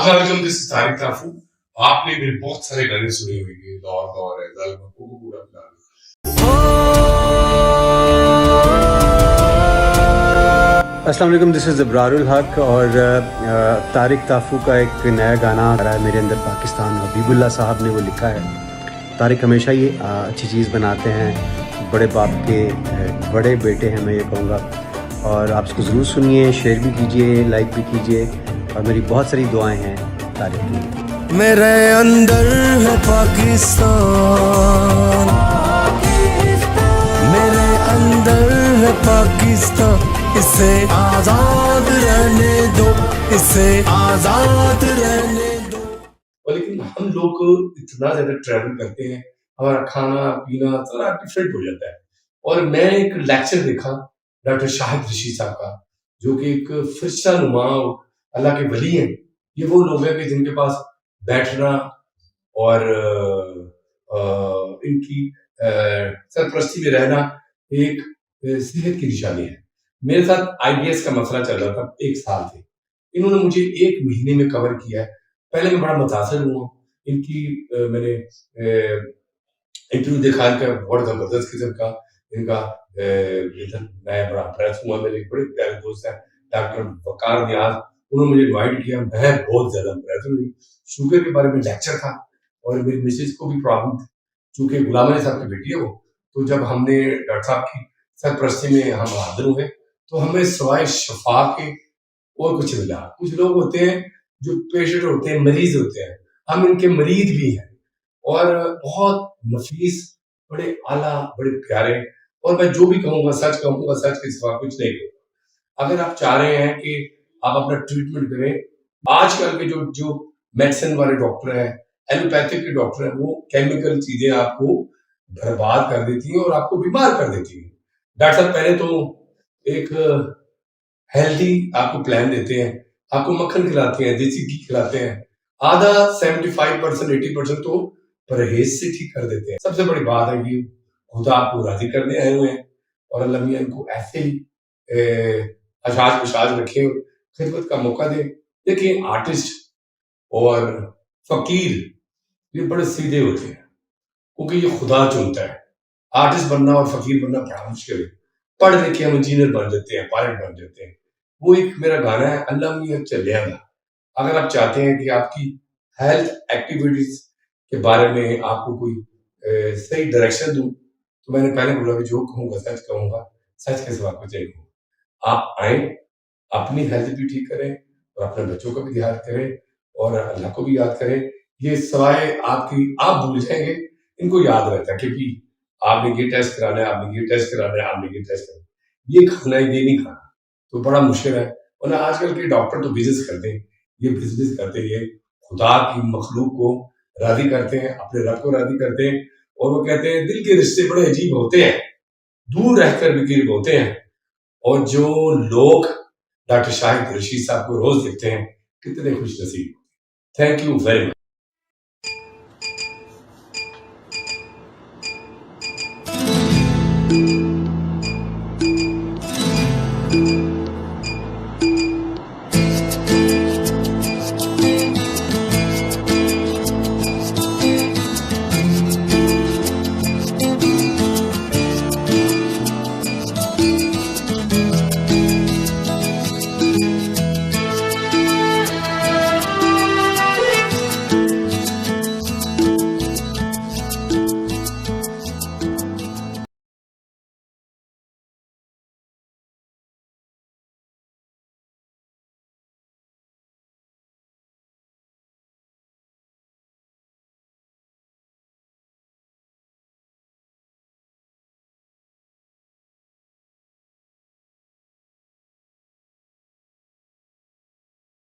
Assalamualaikum, this is Tariq Tafu. आपने मेरे बहुत सारे गाने सुने होंगे, दौर दौर है, ज़ल्म को पूरा मिला अस्सलाम वालेकुम, दिस इज़ इब्रारुल हक और तारिक ताफू का एक नया गाना आ रहा है मेरे अंदर पाकिस्तान। हबीबुल्लाह साहब ने वो लिखा है। तारिक हमेशा ही अच्छी चीज़ बनाते हैं, बड़े बाप के बड़े बेटे हैं मैं ये कहूँगा, और आप इसको ज़रूर सुनिए, शेयर भी कीजिए, लाइक भी कीजिए, और मेरी बहुत सारी दुआएं हैं तारिक के लिए। मेरे अंदर है पाकिस्तान, मेरे अंदर है पाकिस्तान, इसे आजाद रहने दो, इसे आजाद रहने दो। लेकिन हम लोग इतना ज्यादा ट्रैवल करते हैं, हमारा खाना पीना सारा डिफरेंट हो जाता है। और मैं एक लेक्चर देखा डॉक्टर शाहिद रशीद साहब का, जो कि एक फरिश्ता नुमा अल्लाह के वली हैं। ये वो लोग हैं कि जिनके पास बैठना और इनकी सरपरस्ती में रहना एक सेहत की निशानी है। मेरे साथ IBS का मसला चल रहा था, 1 साल से। इन्होंने मुझे 1 महीने में कवर किया है। पहले मैं बड़ा मुतासिर हुआ, इनकी मैंने इंटरव्यू देखा, इनका बहुत जबरदस्त किस्म का इनका मैं बड़ा इम्प्रेस हुआ। मेरे बड़े प्यारे दोस्त हैं डॉक्टर वकार नियाज, उन्होंने मुझे इन्वाइट किया, मैं बहुत ज्यादा इम्प्रेस हुई। शुगर के बारे में लेक्चर था और मेरी मिसेज को भी प्रॉब्लम थी, चूंकि गुलाम अली साहब की बेटी है वो। तो जब हमने डॉक्टर साहब की सरपरस्ती में हम हाजिर हुए तो हमें सवाए शफा के और कुछ मिला। कुछ लोग होते हैं जो पेशेंट होते हैं, मरीज होते हैं, हम इनके मरीज भी हैं, और बहुत नफीस, बड़े आला, बड़े प्यारे। और मैं जो भी कहूँगा सच कहूँगा, सच के सिवा कुछ नहीं कहूँगा। अगर आप चाह रहे हैं कि आप अपना ट्रीटमेंट करें, आजकल के जो मेडिसिन वाले डॉक्टर हैं, एलोपैथिक के डॉक्टर हैं, वो केमिकल चीजें आपको बर्बाद कर देती हैं और आपको बीमार कर देती हैं। डॉक्टर साहब पहले तो एक हेल्दी आपको प्लान देते हैं, आपको मक्खन खिलाते हैं, देसी घी खिलाते हैं, आधा 75% 80% तो परहेज से ठीक कर देते हैं। सबसे बड़ी बात है कि खुदा आपको राजी करने आए हुए हैं, और अल्लाह मियां इनको ऐसे ही अशाज विशाज रखे, खिदमत का मौका दे। देखिए, आर्टिस्ट और फकीर ये बड़े सीधे होते हैं, क्योंकि ये खुदा चुनता है। आर्टिस्ट बनना और फकीर बनना बड़ा मुश्किल है। पढ़ लिख के हम इंजीनियर बन जाते हैं, पायलट बन जाते हैं। वो एक मेरा गाना है, अल्लाह मियां चलेगा। अगर आप चाहते हैं कि आपकी हेल्थ एक्टिविटीज के बारे में आपको कोई सही डायरेक्शन दूं, तो मैंने पहले बोला कि जो कहूँगा सच कहूँगा, सच के सिवा कुछ नहीं कहूँगा। आप आए, अपनी हेल्थ भी ठीक करें और अपने बच्चों का भी ध्यान करें और अल्लाह को भी याद करें। ये सवाए आपकी आप भूल जाएंगे, इनको याद रहता है, क्योंकि आपने ये टेस्ट कराना है, आपने ये टेस्ट कराना है, आपने ये टेस्ट कराना है, ये खाना है, ये नहीं खाना, तो बड़ा मुश्किल है। और आजकल के डॉक्टर तो बिजनेस करते हैं, ये बिजनेस करते हैं, खुदा की मखलूक को राजी करते हैं, अपने रब को राजी करते हैं। और वो कहते हैं दिल के रिश्ते बड़े अजीब होते हैं, दूर रहकर भी करीब होते हैं। और जो लोग डॉक्टर शाहिद रशीद साहब को रोज देखते हैं, कितने खुश नसीब। Thank you very much.